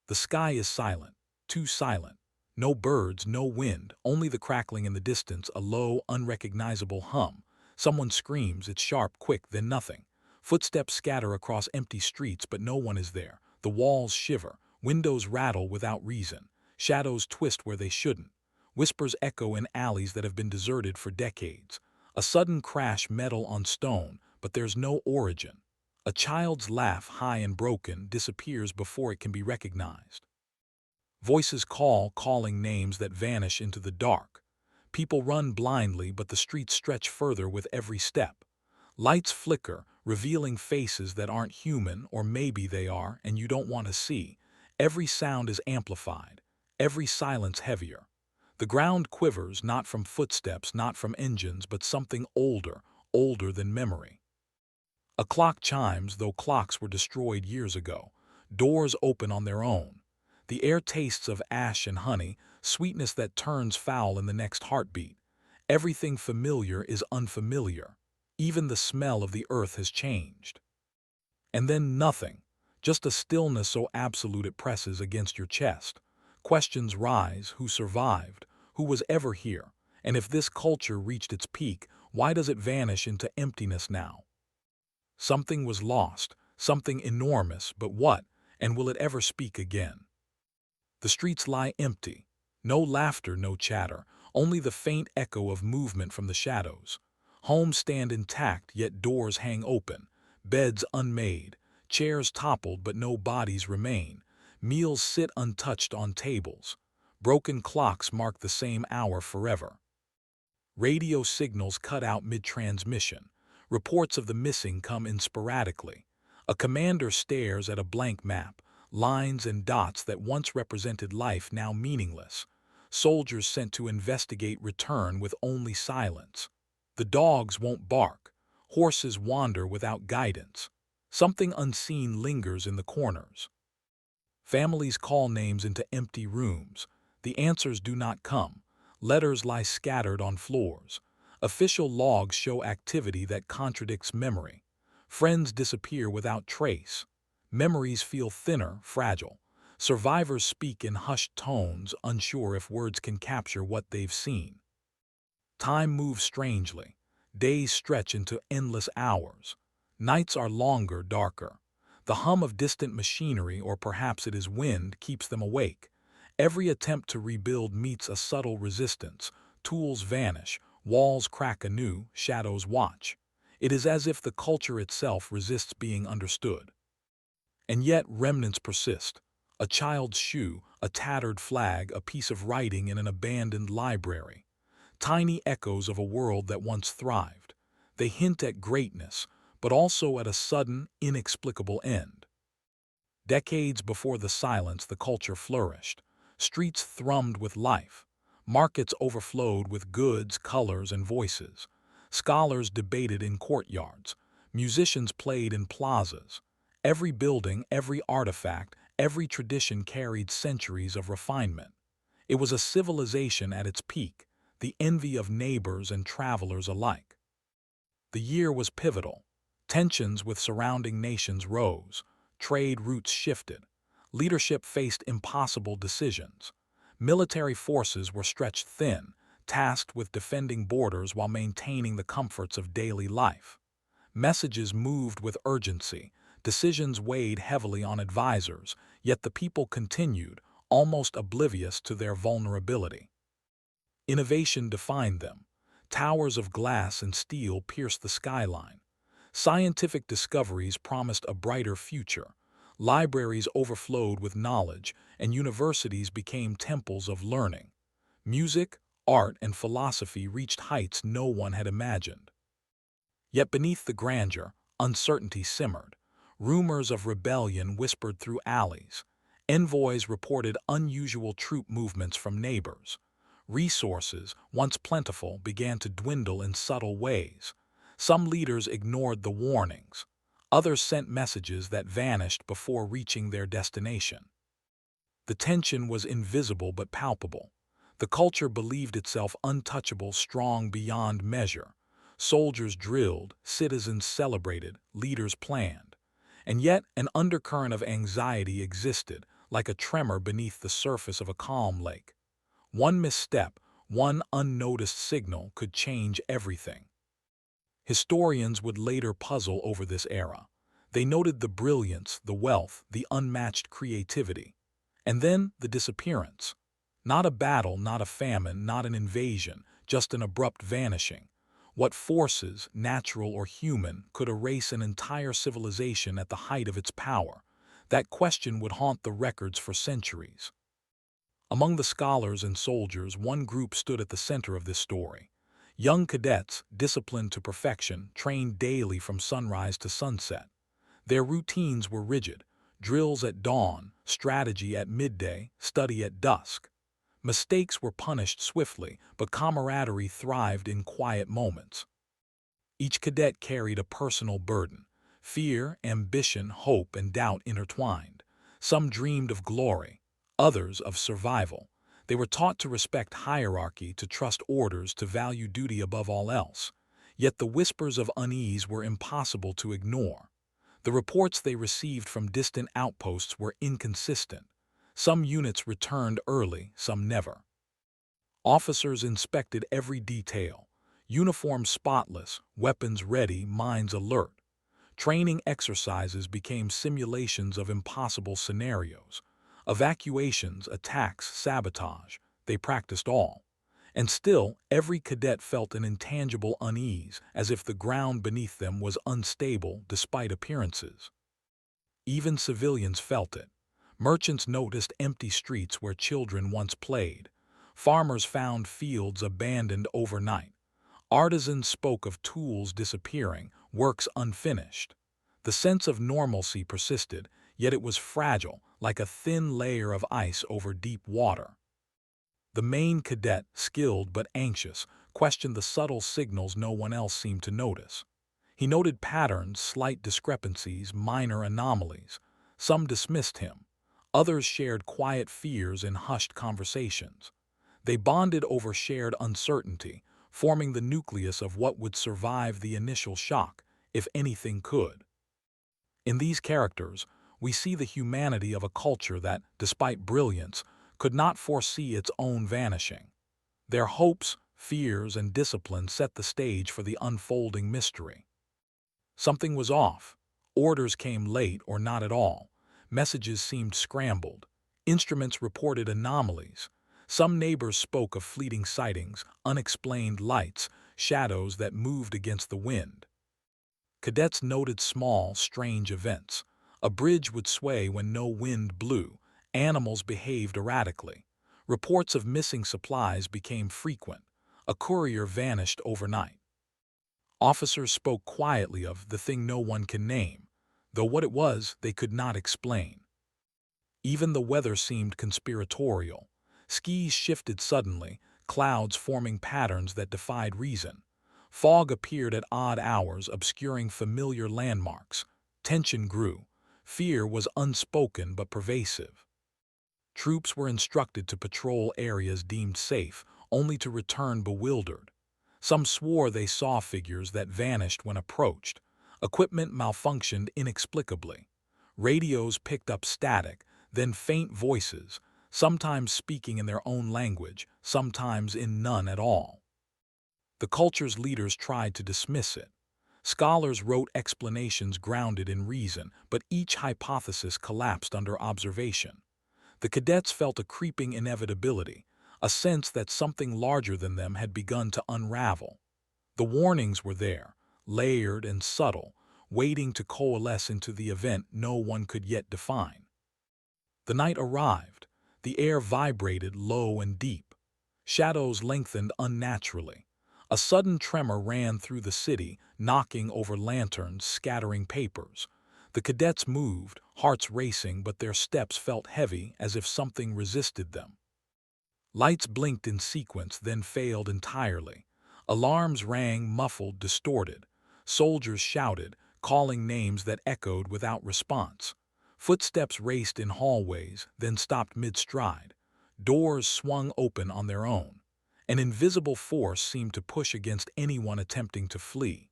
The sky is silent, too silent. No birds, no wind, only the crackling in the distance, a low, unrecognizable hum. Someone screams, it's sharp, quick, then nothing. Footsteps scatter across empty streets, but no one is there. The walls shiver, windows rattle without reason. Shadows twist where they shouldn't. Whispers echo in alleys that have been deserted for decades. A sudden crash, metal on stone, but there's no origin. A child's laugh, high and broken, disappears before it can be recognized. Voices call, calling names that vanish into the dark. People run blindly, but the streets stretch further with every step. Lights flicker, revealing faces that aren't human, or maybe they are, and you don't want to see. Every sound is amplified, every silence heavier. The ground quivers, not from footsteps, not from engines, but something older, older than memory. A clock chimes, though clocks were destroyed years ago. Doors open on their own. The air tastes of ash and honey, sweetness that turns foul in the next heartbeat. Everything familiar is unfamiliar. Even the smell of the earth has changed. And then nothing, just a stillness so absolute it presses against your chest. Questions rise: who survived? Who was ever here? And if this culture reached its peak, why does it vanish into emptiness now? Something was lost, something enormous, but what? And will it ever speak again? The streets lie empty. No laughter, no chatter, only the faint echo of movement from the shadows. Homes stand intact, yet doors hang open. Beds unmade, chairs toppled, but no bodies remain. Meals sit untouched on tables. Broken clocks mark the same hour forever. Radio signals cut out mid-transmission. Reports of the missing come in sporadically. A commander stares at a blank map, lines and dots that once represented life now meaningless. Soldiers sent to investigate return with only silence. The dogs won't bark. Horses wander without guidance. Something unseen lingers in the corners. Families call names into empty rooms. The answers do not come. Letters lie scattered on floors. Official logs show activity that contradicts memory. Friends disappear without trace. Memories feel thinner, fragile. Survivors speak in hushed tones, unsure if words can capture what they've seen. Time moves strangely. Days stretch into endless hours. Nights are longer, darker. The hum of distant machinery, or perhaps it is wind, keeps them awake. Every attempt to rebuild meets a subtle resistance. Tools vanish, walls crack anew, shadows watch. It is as if the culture itself resists being understood. And yet remnants persist. A child's shoe, a tattered flag, a piece of writing in an abandoned library. Tiny echoes of a world that once thrived. They hint at greatness, but also at a sudden, inexplicable end. Decades before the silence, the culture flourished. Streets thrummed with life. Markets overflowed with goods, colors, and voices. Scholars debated in courtyards. Musicians played in plazas. Every building, every artifact, every tradition carried centuries of refinement. It was a civilization at its peak, the envy of neighbors and travelers alike. The year was pivotal. Tensions with surrounding nations rose. Trade routes shifted. Leadership faced impossible decisions. Military forces were stretched thin, tasked with defending borders while maintaining the comforts of daily life. Messages moved with urgency. Decisions weighed heavily on advisors, yet the people continued, almost oblivious to their vulnerability. Innovation defined them. Towers of glass and steel pierced the skyline. Scientific discoveries promised a brighter future. Libraries overflowed with knowledge, and universities became temples of learning. Music, art, and philosophy reached heights no one had imagined. Yet beneath the grandeur, uncertainty simmered. Rumors of rebellion whispered through alleys. Envoys reported unusual troop movements from neighbors. Resources, once plentiful, began to dwindle in subtle ways. Some leaders ignored the warnings. Others sent messages that vanished before reaching their destination. The tension was invisible but palpable. The culture believed itself untouchable, strong beyond measure. Soldiers drilled, citizens celebrated, leaders planned. And yet an undercurrent of anxiety existed, like a tremor beneath the surface of a calm lake. One misstep, one unnoticed signal could change everything. Historians would later puzzle over this era. They noted the brilliance, the wealth, the unmatched creativity. And then the disappearance. Not a battle, not a famine, not an invasion, just an abrupt vanishing. What forces, natural or human, could erase an entire civilization at the height of its power? That question would haunt the records for centuries. Among the scholars and soldiers, one group stood at the center of this story. Young cadets, disciplined to perfection, trained daily from sunrise to sunset. Their routines were rigid: drills at dawn, strategy at midday, study at dusk. Mistakes were punished swiftly, but camaraderie thrived in quiet moments. Each cadet carried a personal burden: fear, ambition, hope, and doubt intertwined. Some dreamed of glory, others of survival. They were taught to respect hierarchy, to trust orders, to value duty above all else. Yet the whispers of unease were impossible to ignore. The reports they received from distant outposts were inconsistent. Some units returned early, some never. Officers inspected every detail: uniforms spotless, weapons ready, minds alert. Training exercises became simulations of impossible scenarios. Evacuations, attacks, sabotage, they practiced all. And still, every cadet felt an intangible unease, as if the ground beneath them was unstable despite appearances. Even civilians felt it. Merchants noticed empty streets where children once played. Farmers found fields abandoned overnight. Artisans spoke of tools disappearing, works unfinished. The sense of normalcy persisted, yet it was fragile, like a thin layer of ice over deep water. The main cadet, skilled but anxious, questioned the subtle signals no one else seemed to notice. He noted patterns, slight discrepancies, minor anomalies. Some dismissed him. Others shared quiet fears in hushed conversations. They bonded over shared uncertainty, forming the nucleus of what would survive the initial shock, if anything could. In these characters, we see the humanity of a culture that, despite brilliance, could not foresee its own vanishing. Their hopes, fears, and discipline set the stage for the unfolding mystery. Something was off. Orders came late or not at all. Messages seemed scrambled. Instruments reported anomalies. Some neighbors spoke of fleeting sightings, unexplained lights, shadows that moved against the wind. Cadets noted small, strange events. A bridge would sway when no wind blew. Animals behaved erratically. Reports of missing supplies became frequent. A courier vanished overnight. Officers spoke quietly of the thing no one can name, though what it was they could not explain. Even the weather seemed conspiratorial. Skies shifted suddenly, clouds forming patterns that defied reason. Fog appeared at odd hours, obscuring familiar landmarks. Tension grew. Fear was unspoken but pervasive. Troops were instructed to patrol areas deemed safe, only to return bewildered. Some swore they saw figures that vanished when approached. Equipment malfunctioned inexplicably. Radios picked up static, then faint voices, sometimes speaking in their own language, sometimes in none at all. The culture's leaders tried to dismiss it. Scholars wrote explanations grounded in reason, but each hypothesis collapsed under observation. The cadets felt a creeping inevitability, a sense that something larger than them had begun to unravel. The warnings were there, layered and subtle, waiting to coalesce into the event no one could yet define. The night arrived. The air vibrated low and deep. Shadows lengthened unnaturally. A sudden tremor ran through the city, knocking over lanterns, scattering papers. The cadets moved, hearts racing, but their steps felt heavy, as if something resisted them. Lights blinked in sequence, then failed entirely. Alarms rang, muffled, distorted. Soldiers shouted, calling names that echoed without response. Footsteps raced in hallways, then stopped mid-stride. Doors swung open on their own. An invisible force seemed to push against anyone attempting to flee.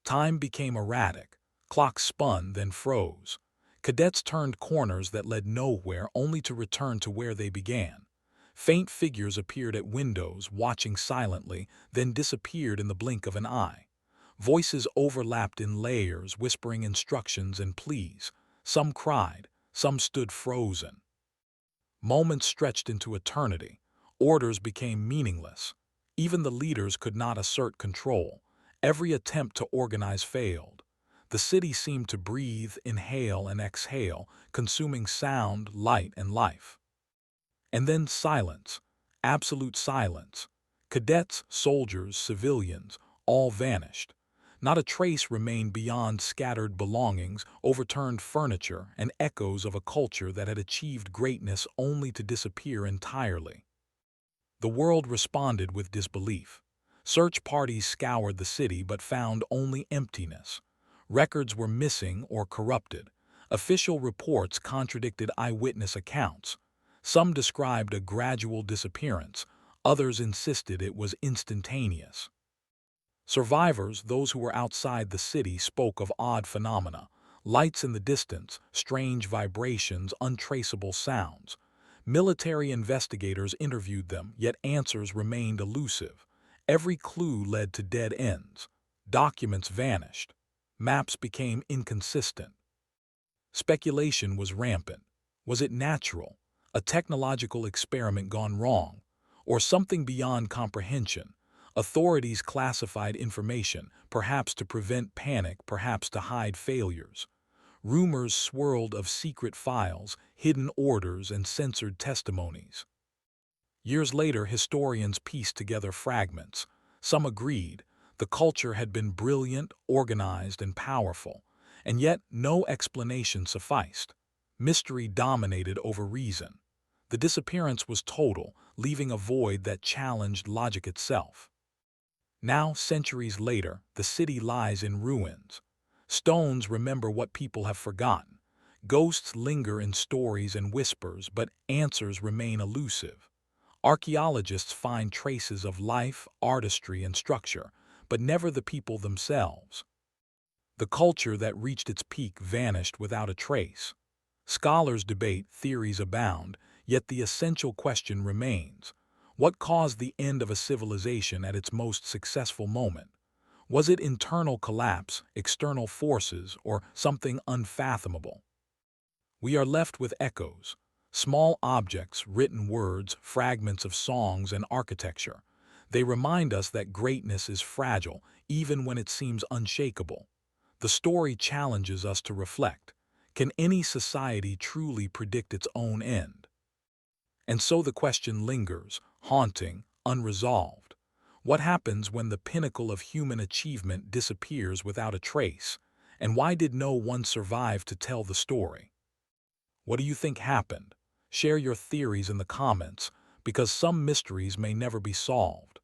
Time became erratic. Clocks spun, then froze. Cadets turned corners that led nowhere only to return to where they began. Faint figures appeared at windows, watching silently, then disappeared in the blink of an eye. Voices overlapped in layers, whispering instructions and pleas. Some cried, some stood frozen. Moments stretched into eternity. Orders became meaningless. Even the leaders could not assert control. Every attempt to organize failed. The city seemed to breathe, inhale, and exhale, consuming sound, light, and life. And then silence, absolute silence. Cadets, soldiers, civilians, all vanished. Not a trace remained beyond scattered belongings, overturned furniture, and echoes of a culture that had achieved greatness only to disappear entirely. The world responded with disbelief. Search parties scoured the city but found only emptiness. Records were missing or corrupted. Official reports contradicted eyewitness accounts. Some described a gradual disappearance, others insisted it was instantaneous. Survivors, those who were outside the city, spoke of odd phenomena: lights in the distance, strange vibrations, untraceable sounds. Military investigators interviewed them, yet answers remained elusive. Every clue led to dead ends. Documents vanished. Maps became inconsistent. Speculation was rampant. Was it natural, a technological experiment gone wrong, or something beyond comprehension? Authorities classified information, perhaps to prevent panic, perhaps to hide failures. Rumors swirled of secret files, hidden orders, and censored testimonies. Years later, historians pieced together fragments. Some agreed the culture had been brilliant, organized, and powerful, and yet no explanation sufficed. Mystery dominated over reason. The disappearance was total, leaving a void that challenged logic itself. Now, centuries later, the city lies in ruins. Stones remember what people have forgotten. Ghosts linger in stories and whispers, but answers remain elusive. Archaeologists find traces of life, artistry, and structure, but never the people themselves. The culture that reached its peak vanished without a trace. Scholars debate, theories abound, yet the essential question remains: what caused the end of a civilization at its most successful moment? Was it internal collapse, external forces, or something unfathomable? We are left with echoes, small objects, written words, fragments of songs and architecture. They remind us that greatness is fragile, even when it seems unshakable. The story challenges us to reflect. Can any society truly predict its own end? And so the question lingers, haunting, unresolved. What happens when the pinnacle of human achievement disappears without a trace? And why did no one survive to tell the story? What do you think happened? Share your theories in the comments, because some mysteries may never be solved.